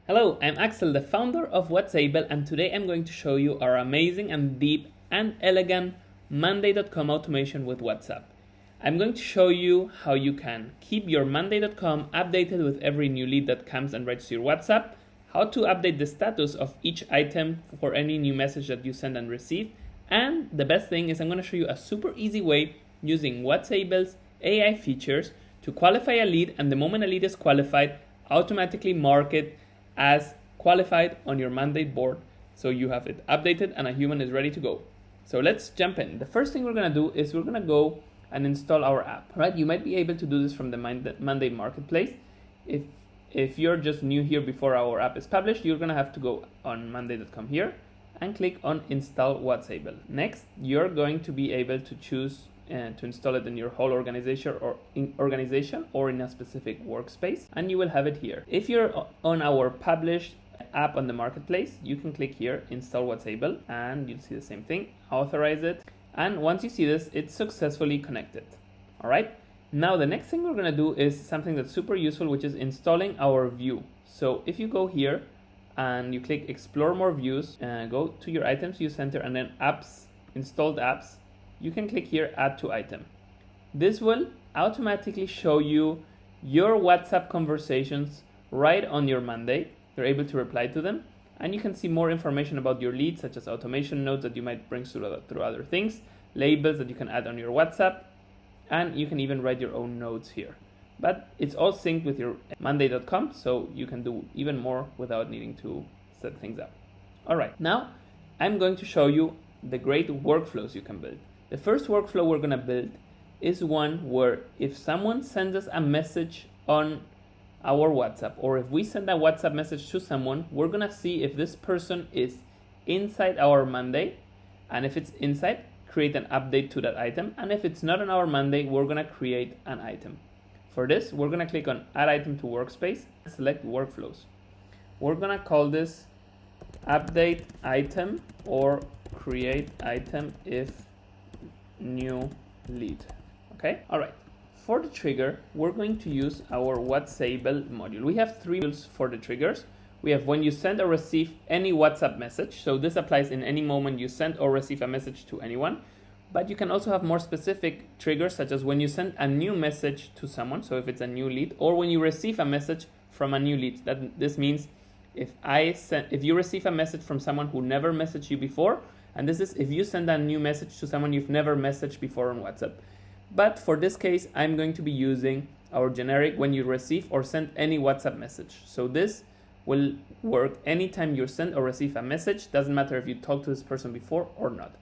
Hello, I'm Axel, the founder of Whatsable, and today I'm going to show you our amazing and deep and elegant Monday.com automation with WhatsApp. I'm going to show you how you can keep your Monday.com updated with every new lead that comes and writes to your WhatsApp, how to update the status of each item for any new message that you send and receive, and the best thing is I'm going to show you a super easy way using Whatsable's AI features to qualify a lead, and the moment a lead is qualified, automatically mark it as qualified on your Monday board, so you have it updated and a human is ready to go. So let's jump in. The first thing we're gonna do is we're gonna go and install our app, right? You might be able to do this from the Monday marketplace. If you're just new here before our app is published, you're gonna have to go on monday.com here and click on install Whatsable. Next, you're going to be able to choose to install it in your whole organization or in a specific workspace, and you will have it here. If you're on our published app on the marketplace, you can click here, install Whatsable, and you'll see the same thing, authorize it, and once you see this, it's successfully connected. All right, now the next thing we're gonna do is something that's super useful, which is installing our view. So if you go here and you click explore more views, go to your items view center and then apps, installed apps, you can click here, add to item. This will automatically show you your WhatsApp conversations right on your Monday. You're able to reply to them, and you can see more information about your leads, such as automation notes that you might bring through other things, labels that you can add on your WhatsApp, and you can even write your own notes here. But it's all synced with your monday.com, so you can do even more without needing to set things up. All right, now I'm going to show you the great workflows you can build. The first workflow we're gonna build is one where if someone sends us a message on our WhatsApp, or if we send a WhatsApp message to someone, we're gonna see if this person is inside our Monday, and if it's inside, create an update to that item, and if it's not on our Monday, we're gonna create an item. For this, we're gonna click on add item to workspace and select workflows. We're gonna call this update item or create item if new lead. Okay, all right. For the trigger, we're going to use our Whatsable module. We have three modules for the triggers. We have when you send or receive any WhatsApp message. So this applies in any moment you send or receive a message to anyone. But you can also have more specific triggers, such as when you send a new message to someone. So if it's a new lead, or when you receive a message from a new lead. This means if you receive a message from someone who never messaged you before, and this is if you send a new message to someone you've never messaged before on WhatsApp. But for this case, I'm going to be using our generic when you receive or send any WhatsApp message. So this will work anytime you send or receive a message. Doesn't matter if you talked to this person before or not.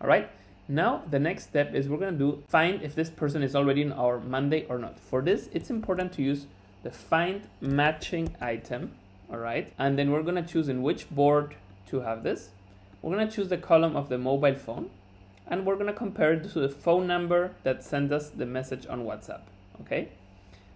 All right. Now the next step is we're going to find if this person is already in our Monday or not. For this, it's important to use the find matching item. All right. And then we're going to choose in which board to have this. We're going to choose the column of the mobile phone, and we're going to compare it to the phone number that sent us the message on WhatsApp. Okay.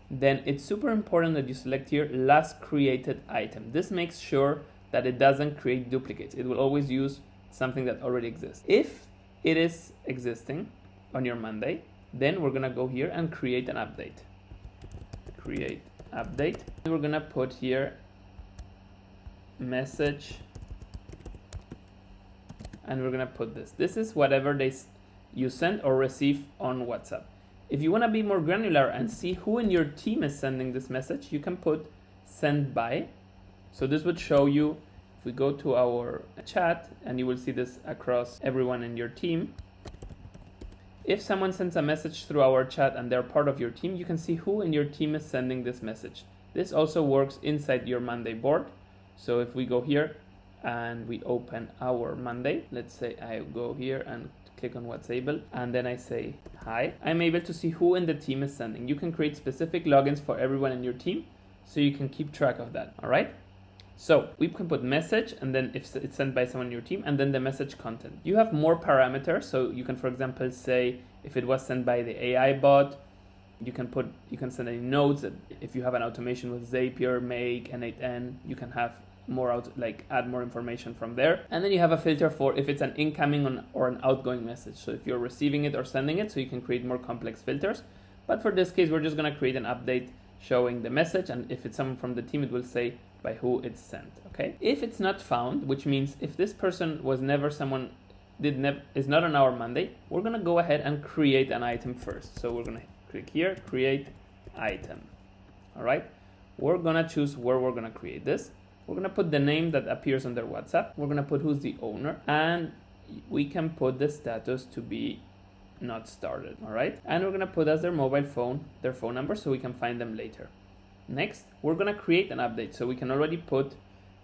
Then it's super important that you select here last created item. This makes sure that it doesn't create duplicates. It will always use something that already exists. If it is existing on your Monday, then we're going to go here and create an update. Create update. We're going to put here message, and we're gonna put this. This is whatever you send or receive on WhatsApp. If you wanna be more granular and see who in your team is sending this message, you can put send by. So this would show you, if we go to our chat, and you will see this across everyone in your team. If someone sends a message through our chat and they're part of your team, you can see who in your team is sending this message. This also works inside your Monday board. So if we go here and we open our Monday, let's say I go here and click on Whatsable, and then I say hi, I'm able to see who in the team is sending. You can create specific logins for everyone in your team, so you can keep track of that. All right. So we can put message, and then if it's sent by someone in your team, and then the message content. You have more parameters, so you can, for example, say if it was sent by the AI bot. You can send any notes. If you have an automation with Zapier, Make, N8N, you can have more add more information from there. And then you have a filter for if it's an incoming or an outgoing message. So if you're receiving it or sending it, so you can create more complex filters. But for this case, we're just going to create an update showing the message, and if it's someone from the team, it will say by who it's sent. Okay. If it's not found, which means if this person was never someone is not on our Monday, we're gonna go ahead and create an item first. So we're gonna click here, create item. All right. We're gonna choose where we're gonna create this. We're gonna put the name that appears on their WhatsApp. We're gonna put who's the owner, and we can put the status to be not started. All right. And we're gonna put as their mobile phone, their phone number, so we can find them later. Next, we're gonna create an update, so we can already put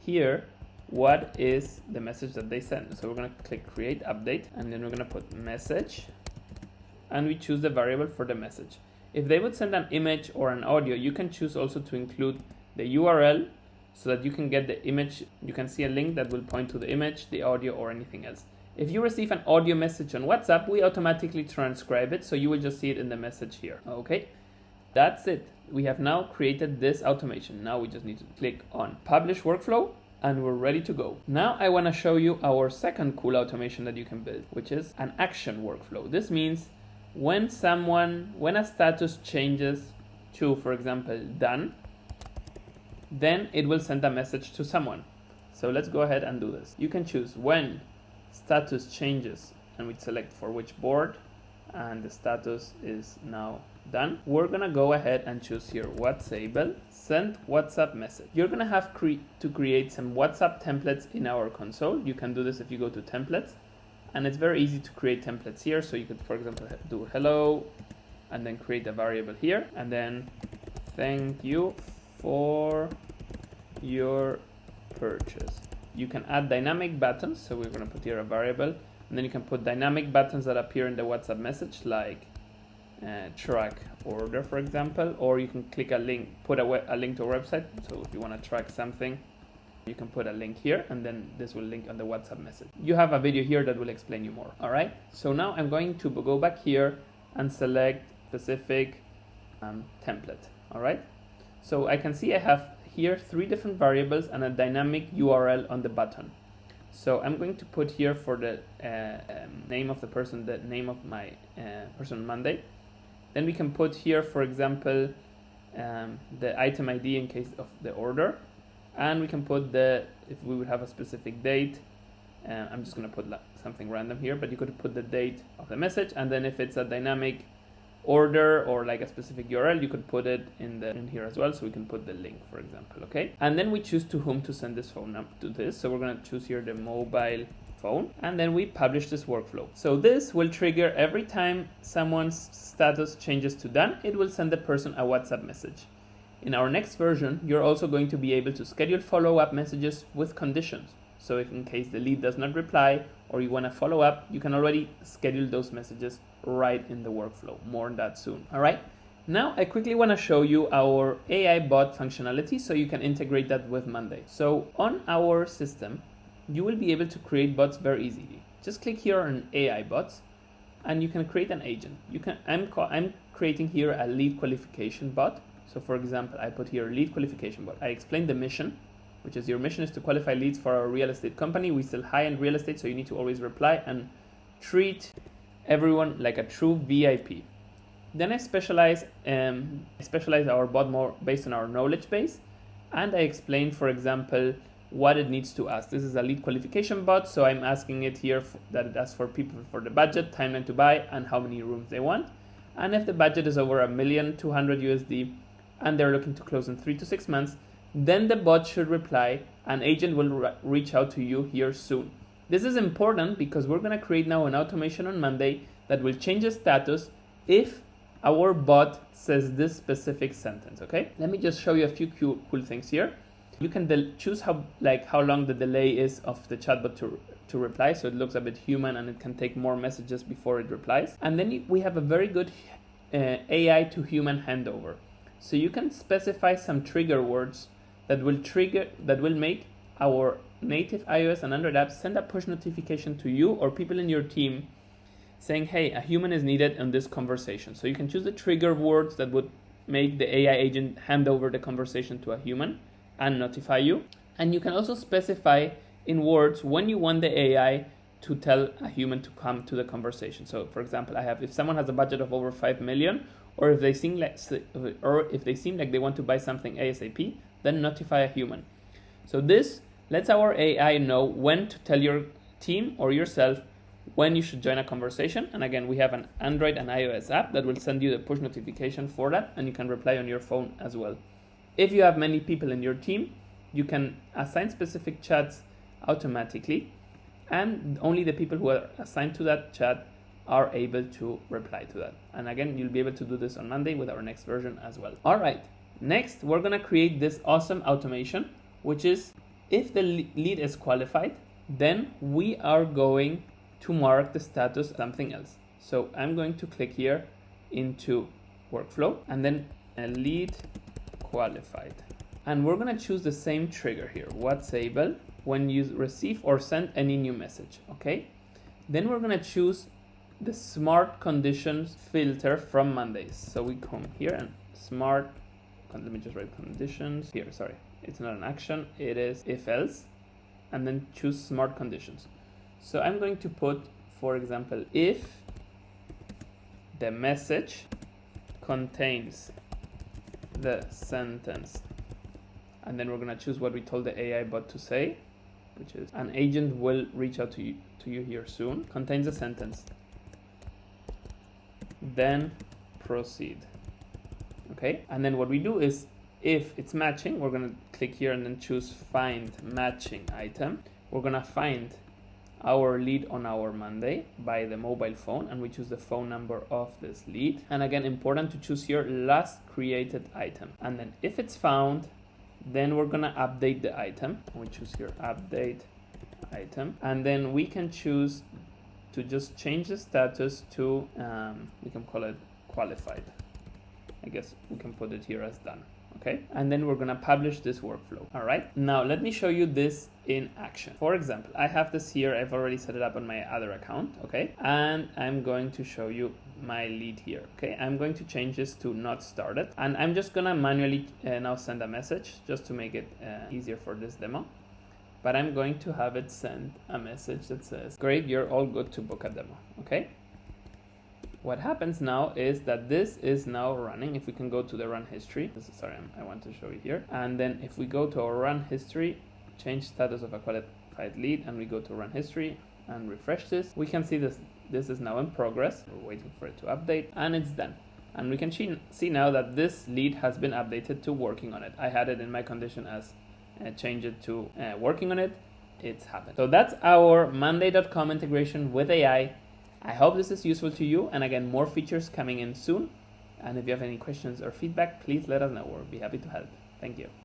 here what is the message that they send. So we're gonna click create update, and then we're gonna put message, and we choose the variable for the message. If they would send an image or an audio, you can choose also to include the URL so that you can get the image. You can see a link that will point to the image, the audio, or anything else. If you receive an audio message on WhatsApp, we automatically transcribe it, so you will just see it in the message here. Okay, that's it. We have now created this automation. Now we just need to click on publish workflow, and we're ready to go. Now I want to show you our second cool automation that you can build, which is an action workflow. This means when a status changes to, for example, done, then it will send a message to someone. So let's go ahead and do this. You can choose when status changes, and we select for which board, and the status is now done. We're gonna go ahead and choose here Whatsable, send WhatsApp message. You're gonna have to create some WhatsApp templates in our console. You can do this if you go to templates, and it's very easy to create templates here. So you could, for example, do hello, and then create a variable here, and then thank you for your purchase. You can add dynamic buttons, so we're gonna put here a variable, and then you can put dynamic buttons that appear in the WhatsApp message, like track order, for example, or you can click a link, put a link to a website. So if you want to track something, you can put a link here, and then this will link on the WhatsApp message. You have a video here that will explain you more. All right, so now I'm going to go back here and select specific template. All right, so I can see I have here 3 different variables and a dynamic URL on the button. So I'm going to put here for the name of the person, the name of my person on Monday. Then we can put here, for example, the item ID in case of the order. And we can put if we would have a specific date, I'm just going to put something random here, but you could put the date of the message. And then if it's a dynamic order or like a specific URL, you could put it in here as well, so we can put the link, for example. Okay, and then we choose to whom to send this phone number to this. So we're going to choose here the mobile phone, and then we publish this workflow. So this will trigger every time someone's status changes to done, it will send the person a WhatsApp message. In our next version, you're also going to be able to schedule follow-up messages with conditions. So if in case the lead does not reply or you want to follow up, you can already schedule those messages right in the workflow. More on that soon. All right. Now I quickly want to show you our AI bot functionality so you can integrate that with Monday. So on our system, you will be able to create bots very easily. Just click here on AI bots, and you can create an agent. I'm creating here a lead qualification bot. So for example, I put here lead qualification bot. I explain the mission, which is your mission is to qualify leads for our real estate company. We sell high-end real estate, so you need to always reply and treat everyone like a true VIP. Then I specialize our bot more based on our knowledge base, and I explain, for example, what it needs to ask. This is a lead qualification bot, so I'm asking it here that it asks for people for the budget, timeline to buy, and how many rooms they want. And if the budget is over $1,200,000 USD and they're looking to close in 3 to 6 months, then the bot should reply. An agent will reach out to you here soon. This is important because we're going to create now an automation on Monday that will change the status if our bot says this specific sentence. Okay, let me just show you a few cool things here. You can choose how long the delay is of the chatbot to reply, so it looks a bit human and it can take more messages before it replies. And then we have a very good AI to human handover. So you can specify some trigger words that will make our native iOS and Android apps send a push notification to you or people in your team saying, hey, a human is needed in this conversation. So you can choose the trigger words that would make the AI agent hand over the conversation to a human and notify you. And you can also specify in words when you want the AI to tell a human to come to the conversation. So for example, I have, if someone has a budget of over 5 million, or if they seem like they want to buy something ASAP, then notify a human. So this lets our AI know when to tell your team or yourself when you should join a conversation. And again, we have an Android and iOS app that will send you the push notification for that, and you can reply on your phone as well. If you have many people in your team, you can assign specific chats automatically, and only the people who are assigned to that chat are able to reply to that. And again, you'll be able to do this on Monday with our next version as well. All right, next we're gonna create this awesome automation, which is if the lead is qualified, then we are going to mark the status something else. So I'm going to click here into workflow and then a lead qualified. And we're gonna choose the same trigger here, Whatsable, when you receive or send any new message, okay? Then we're gonna choose the smart conditions filter from Mondays. So we come here and smart, let me just write conditions here, sorry. It's not an action, it is if else, and then choose smart conditions. So I'm going to put, for example, if the message contains the sentence, and then we're gonna choose what we told the AI bot to say, which is an agent will reach out to you here soon, contains a sentence, then proceed. Okay, and then what we do is if it's matching, we're gonna click here and then choose find matching item. We're gonna find our lead on our Monday by the mobile phone, and we choose the phone number of this lead. And again, important to choose here last created item. And then if it's found, then we're gonna update the item. We choose here update item, and then we can choose to just change the status to we can call it qualified. I guess we can put it here as done. Okay, and then we're gonna publish this workflow. All right, now let me show you this in action. For example, I have this here, I've already set it up on my other account, okay, and I'm going to show you my lead here. Okay, I'm going to change this to not started, and I'm just gonna manually now send a message just to make it easier for this demo. But I'm going to have it send a message that says, great, you're all good to book a demo. Okay, what happens now is that this is now running. If we can go to the run history, sorry, I want to show you here. And then if we go to our run history, change status of a qualified lead, and we go to run history and refresh this, we can see this is now in progress. We're waiting for it to update, and it's done. And we can see now that this lead has been updated to working on it. I had it in my condition as change it to working on it. It's happened. So that's our Monday.com integration with AI. I hope this is useful to you, and again, more features coming in soon. And if you have any questions or feedback, please let us know. We'll be happy to help. Thank you.